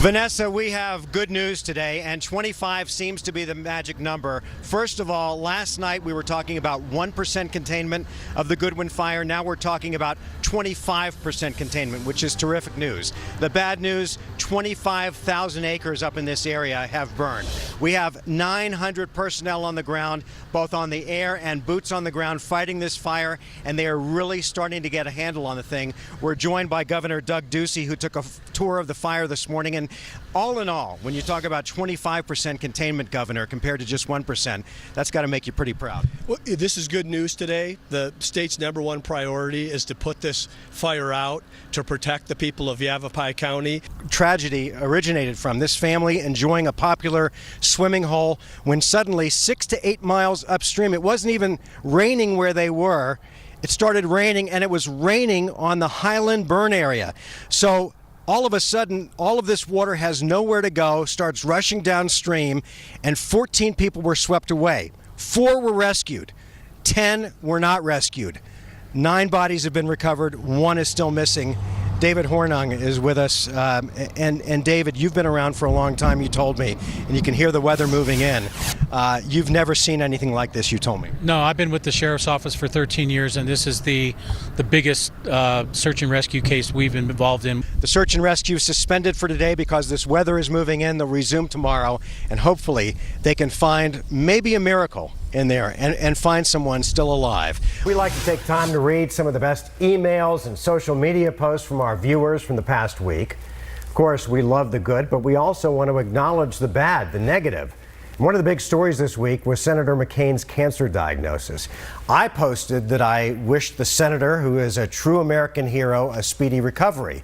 Vanessa, we have good news today, and 25 seems to be the magic number. First of all, last night we were talking about 1% containment of the Goodwin fire. Now we're talking about 25% containment, which is terrific news. The bad news, 25,000 acres up in this area have burned. We have 900 personnel on the ground, both on the air and boots on the ground, fighting this fire, and they are really starting to get a handle on the thing. We're joined by Governor Doug Ducey, who took a tour of the fire this morning. And all in all, when you talk about 25% containment, Governor, compared to just 1%, that's got to make you pretty proud. Well, this is good news today. The state's #1 priority is to put this fire out to protect the people of Yavapai County. Tragedy originated from this family enjoying a popular swimming hole when suddenly 6 to 8 miles upstream, it wasn't even raining where they were. It started raining, and it was raining on the Highland Burn area. So all of a sudden, all of this water has nowhere to go, starts rushing downstream, and 14 people were swept away. 4 were rescued. 10 were not rescued. 9 bodies have been recovered. 1 is still missing. David Hornung is with us. And David, you've been around for a long time, you told me, and you can hear the weather moving in. You've never seen anything like this, you told me. No, I've been with the Sheriff's Office for 13 years, and this is the biggest search and rescue case we've been involved in. The search and rescue is suspended for today because this weather is moving in. They'll resume tomorrow, and hopefully they can find maybe a miracle in there and find someone still alive. We like to take time to read some of the best emails and social media posts from our viewers from the past week. Of course, we love the good, but we also want to acknowledge the bad, the negative. And one of the big stories this week was Senator McCain's cancer diagnosis. I posted that I wished the senator, who is a true American hero, a speedy recovery.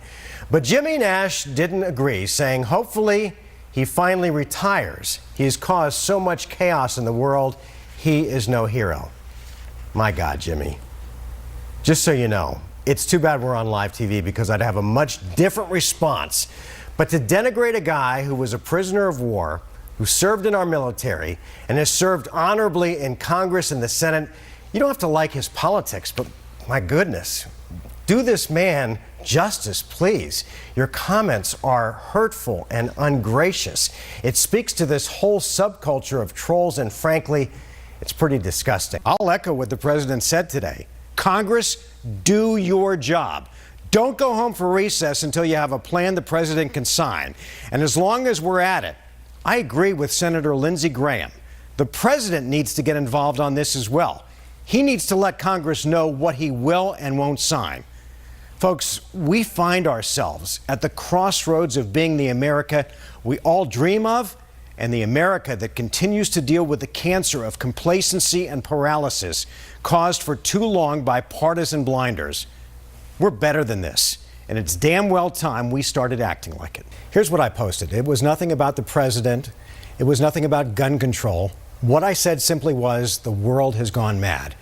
But Jimmy Nash didn't agree, saying hopefully he finally retires. He's caused so much chaos in the world. He is no hero. My God, Jimmy. Just so you know, it's too bad we're on live TV because I'd have a much different response. But to denigrate a guy who was a prisoner of war, who served in our military, and has served honorably in Congress and the Senate, you don't have to like his politics, but my goodness, do this man justice, please. Your comments are hurtful and ungracious. It speaks to this whole subculture of trolls, and frankly, it's pretty disgusting. I'll echo what the president said today. Congress, do your job. Don't go home for recess until you have a plan the president can sign. And as long as we're at it, I agree with Senator Lindsey Graham. The president needs to get involved on this as well. He needs to let Congress know what he will and won't sign. Folks, we find ourselves at the crossroads of being the America we all dream of, and the America that continues to deal with the cancer of complacency and paralysis caused for too long by partisan blinders. We're better than this, and it's damn well time we started acting like it. Here's what I posted. It was nothing about the president. It was nothing about gun control. What I said simply was the world has gone mad.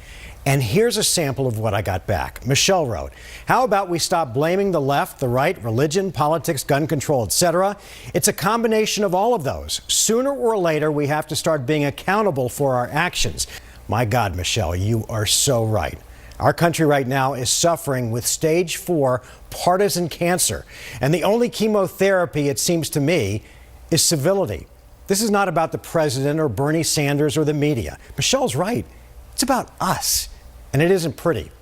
And here's a sample of what I got back. Michelle wrote, how about we stop blaming the left, the right, religion, politics, gun control, etc.? It's a combination of all of those. Sooner or later, we have to start being accountable for our actions. My God, Michelle, you are so right. Our country right now is suffering with stage 4 partisan cancer. And the only chemotherapy, it seems to me, is civility. This is not about the president or Bernie Sanders or the media. Michelle's right. It's about us. And it isn't pretty.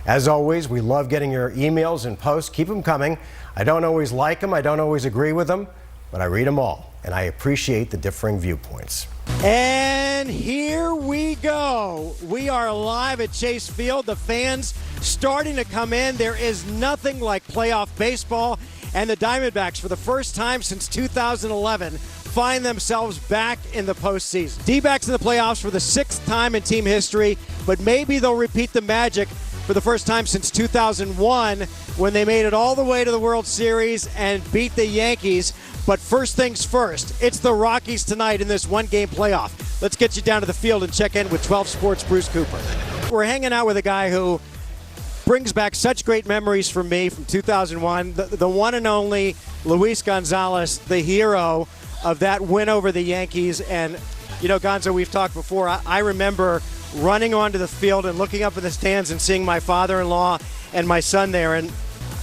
As always, we love getting your emails and posts. Keep them coming. I don't always like them. I don't always agree with them, but I read them all. And I appreciate the differing viewpoints. And here we go. We are live at Chase Field. The fans starting to come in. There is nothing like playoff baseball. And the Diamondbacks, for the first time since 2011, find themselves back in the postseason. D-backs in the playoffs for the 6th time in team history, but maybe they'll repeat the magic for the first time since 2001 when they made it all the way to the World Series and beat the Yankees. But first things first, it's the Rockies tonight in this one-game playoff. Let's get you down to the field and check in with 12 Sports' Bruce Cooper. We're hanging out with a guy who brings back such great memories for me from 2001, the one and only Luis Gonzalez, the hero of that win over the Yankees. And, you know, Gonzo, we've talked before. I remember running onto the field and looking up in the stands and seeing my father-in-law and my son there. And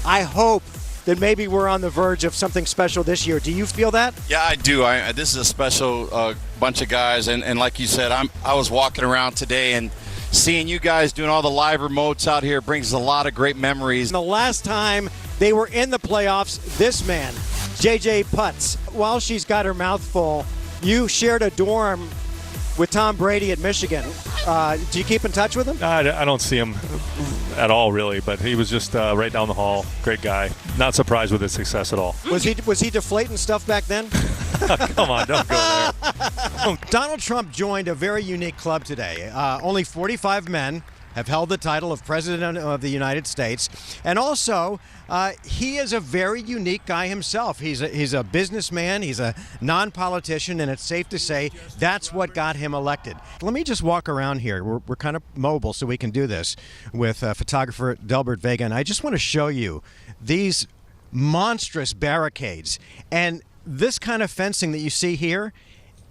I hope that maybe we're on the verge of something special this year. Do you feel that? Yeah, I do. This is a special bunch of guys, and like you said, I was walking around today and seeing you guys doing all the live remotes out here brings a lot of great memories. The last time they were in the playoffs, this man, J.J. Putz, while she's got her mouth full, you shared a dorm with Tom Brady at Michigan. Do you keep in touch with him? I don't see him at all, really, but he was just right down the hall. Great guy. Not surprised with his success at all. Was he deflating stuff back then? Come on, don't go there. Donald Trump joined a very unique club today. Only 45 men have held the title of President of the United States. And also, he is a very unique guy himself. He's a businessman, he's a non-politician, and it's safe to say that's what got him elected. Let me just walk around here. We're kind of mobile, so we can do this with photographer Delbert Vega. And I just want to show you these monstrous barricades. And this kind of fencing that you see here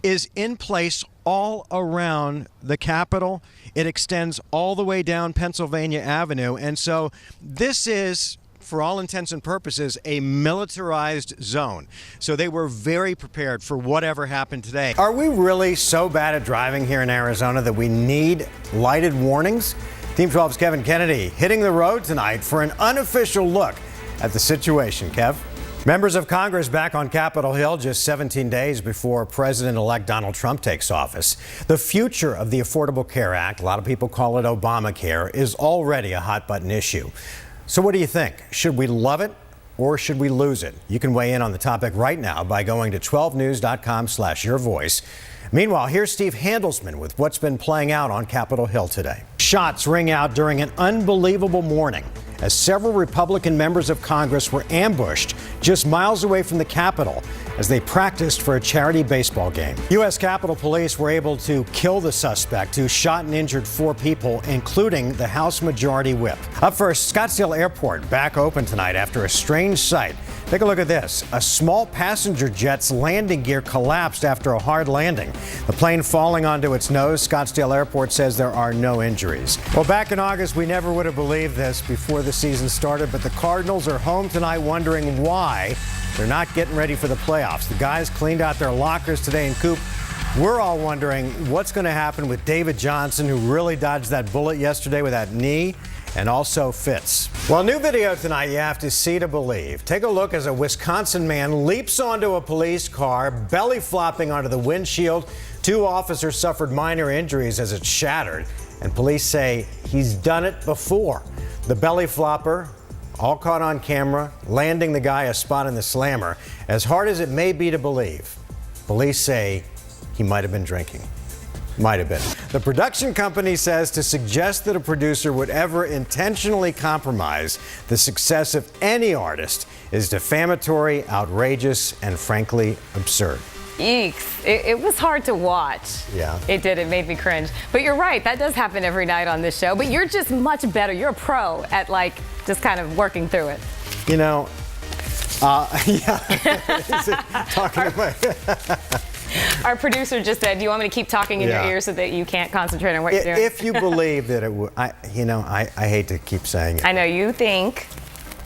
is in place all around the Capitol. It extends all the way down Pennsylvania Avenue. And so this is, for all intents and purposes, a militarized zone. So they were very prepared for whatever happened today. Are we really so bad at driving here in Arizona that we need lighted warnings? Team 12's Kevin Kennedy hitting the road tonight for an unofficial look at the situation. Kev? Members of Congress back on Capitol Hill just 17 days before President-elect Donald Trump takes office. The future of the Affordable Care Act, a lot of people call it Obamacare, is already a hot-button issue. So what do you think? Should we love it or should we lose it? You can weigh in on the topic right now by going to 12news.com/yourvoice. Meanwhile, here's Steve Handelsman with what's been playing out on Capitol Hill today. Shots ring out during an unbelievable morning as several Republican members of Congress were ambushed just miles away from the Capitol as they practiced for a charity baseball game. U.S. Capitol Police were able to kill the suspect who shot and injured 4 people, including the House Majority Whip. Up first, Scottsdale Airport back open tonight after a strange sight. Take a look at this. A small passenger jet's landing gear collapsed after a hard landing. The plane falling onto its nose. Scottsdale Airport says there are no injuries. Well, back in August, we never would have believed this before the season started, but the Cardinals are home tonight wondering why they're not getting ready for the playoffs. The guys cleaned out their lockers today in Coop. We're all wondering what's going to happen with David Johnson, who really dodged that bullet yesterday with that knee, and also Fitz. Well, new video tonight you have to see to believe. Take a look as a Wisconsin man leaps onto a police car, belly flopping onto the windshield. 2 officers suffered minor injuries as it shattered, and police say he's done it before. The belly flopper, all caught on camera, landing the guy a spot in the slammer. As hard as it may be to believe, police say he might have been drinking. Might have been. The production company says to suggest that a producer would ever intentionally compromise the success of any artist is defamatory, outrageous, and frankly absurd. Eeks. It was hard to watch. Yeah. It did. It made me cringe. But you're right. That does happen every night on this show. But you're just much better. You're a pro at, like, just kind of working through it. You know, yeah. Talking about Our producer just said, do you want me to keep talking in your ear so that you can't concentrate on what you're doing? If you believe that it would, I hate to keep saying it. I know you think.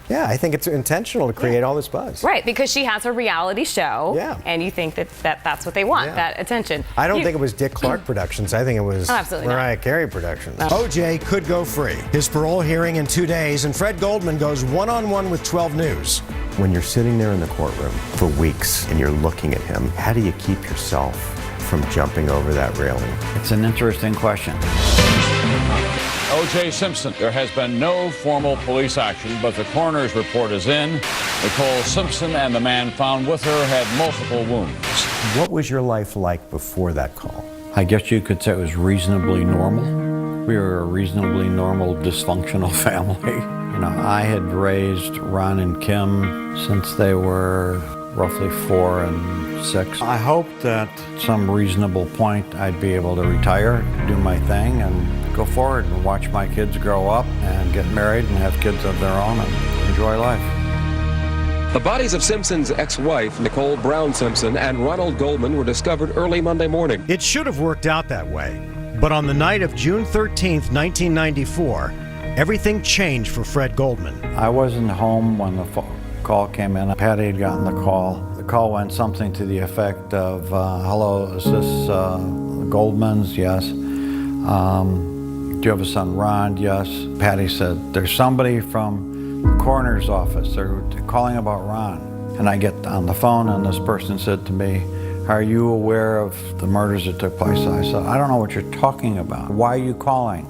Yeah, I think it's intentional to create all this buzz. Right, because she has her reality show. Yeah. And you think that's what they want, that attention. I don't think it was Dick Clark Productions. I think it was Mariah Carey Productions. OJ could go free. His parole hearing in 2 days, and Fred Goldman goes one-on-one with 12 News. When you're sitting there in the courtroom for weeks and you're looking at him, how do you keep yourself from jumping over that railing? It's an interesting question. O.J. Simpson. There has been no formal police action, but the coroner's report is in. Nicole Simpson and the man found with her had multiple wounds. What was your life like before that call? I guess you could say it was reasonably normal. We were a reasonably normal, dysfunctional family. You know, I had raised Ron and Kim since they were roughly 4 and 6. I hoped that at some reasonable point I'd be able to retire, do my thing, and go forward and watch my kids grow up and get married and have kids of their own and enjoy life. The bodies of Simpson's ex-wife, Nicole Brown Simpson, and Ronald Goldman were discovered early Monday morning. It should have worked out that way. But on the night of June 13th, 1994, everything changed for Fred Goldman. I wasn't home when the call came in. Patty had gotten the call. The call went something to the effect of, hello, is this Goldman's? Yes. Do you have a son, Ron? Yes. Patty said, there's somebody from the coroner's office. They're calling about Ron. And I get on the phone, and this person said to me, are you aware of the murders that took place? I said, I don't know what you're talking about. Why are you calling?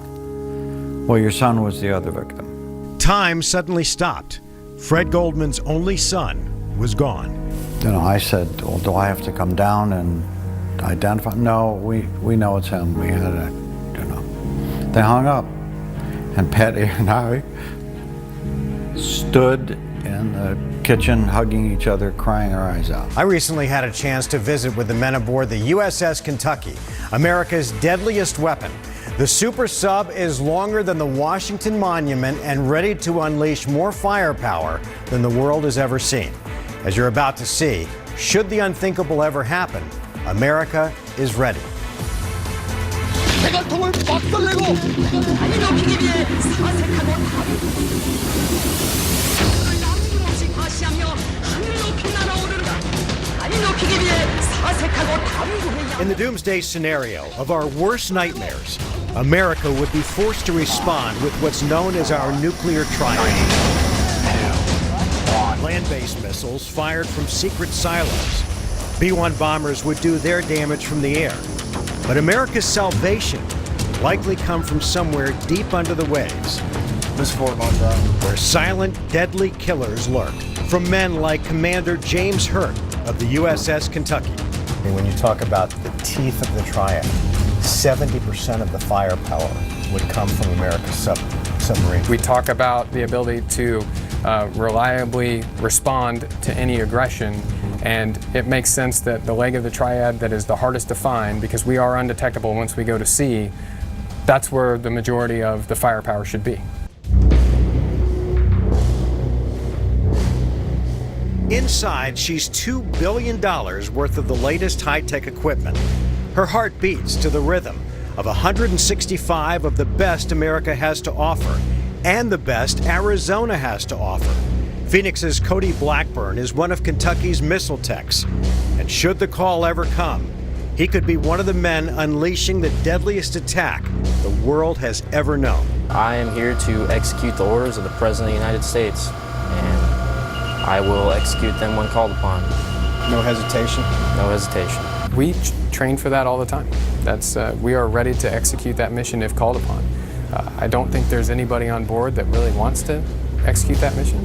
Well, your son was the other victim. Time suddenly stopped. Fred Goldman's only son was gone. You know, I said, well, do I have to come down and identify? No, we know it's him. We had a, you know. They hung up, and Patty and I stood in the kitchen hugging each other, crying our eyes out. I recently had a chance to visit with the men aboard the USS Kentucky, America's deadliest weapon. The super sub is longer than the Washington Monument and ready to unleash more firepower than the world has ever seen. As you're about to see, should the unthinkable ever happen, America is ready. In the doomsday scenario of our worst nightmares, America would be forced to respond with what's known as our nuclear triad. Land-based missiles fired from secret silos. B-1 bombers would do their damage from the air. But America's salvation would likely come from somewhere deep under the waves, where silent, deadly killers lurk. From men like Commander James Hurt of the USS Kentucky. When you talk about the teeth of the triad, 70% of the firepower would come from America's submarines. We talk about the ability to reliably respond to any aggression, and it makes sense that the leg of the triad that is the hardest to find, because we are undetectable once we go to sea, that's where the majority of the firepower should be. Inside, she's $2 billion worth of the latest high-tech equipment. Her heart beats to the rhythm of 165 of the best America has to offer, and the best Arizona has to offer. Phoenix's Cody Blackburn is one of Kentucky's missile techs, and should the call ever come, he could be one of the men unleashing the deadliest attack the world has ever known. I am here to execute the orders of the President of the United States, and I will execute them when called upon. No hesitation? No hesitation. We train for that all the time. We are ready to execute that mission if called upon. I don't think there's anybody on board that really wants to execute that mission.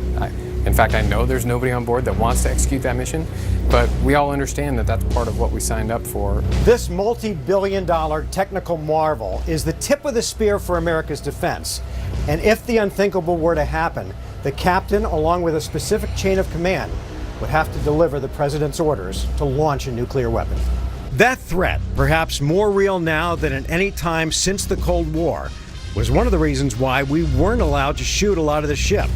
In fact, I know there's nobody on board that wants to execute that mission, but we all understand that that's part of what we signed up for. This multi-billion-dollar technical marvel is the tip of the spear for America's defense. And if the unthinkable were to happen, the captain, along with a specific chain of command, would have to deliver the president's orders to launch a nuclear weapon. That threat, perhaps more real now than at any time since the Cold War, was one of the reasons why we weren't allowed to shoot a lot of the ship.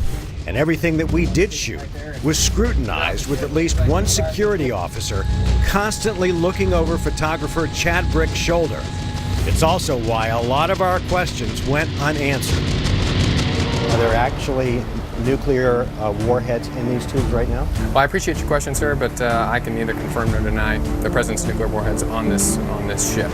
And everything that we did shoot was scrutinized with at least one security officer constantly looking over photographer Chad Brick's shoulder. It's also why a lot of our questions went unanswered. Are there actually nuclear warheads in these tubes right now? Well, I appreciate your question, sir, but I can neither confirm nor deny the President's nuclear warheads on this ship.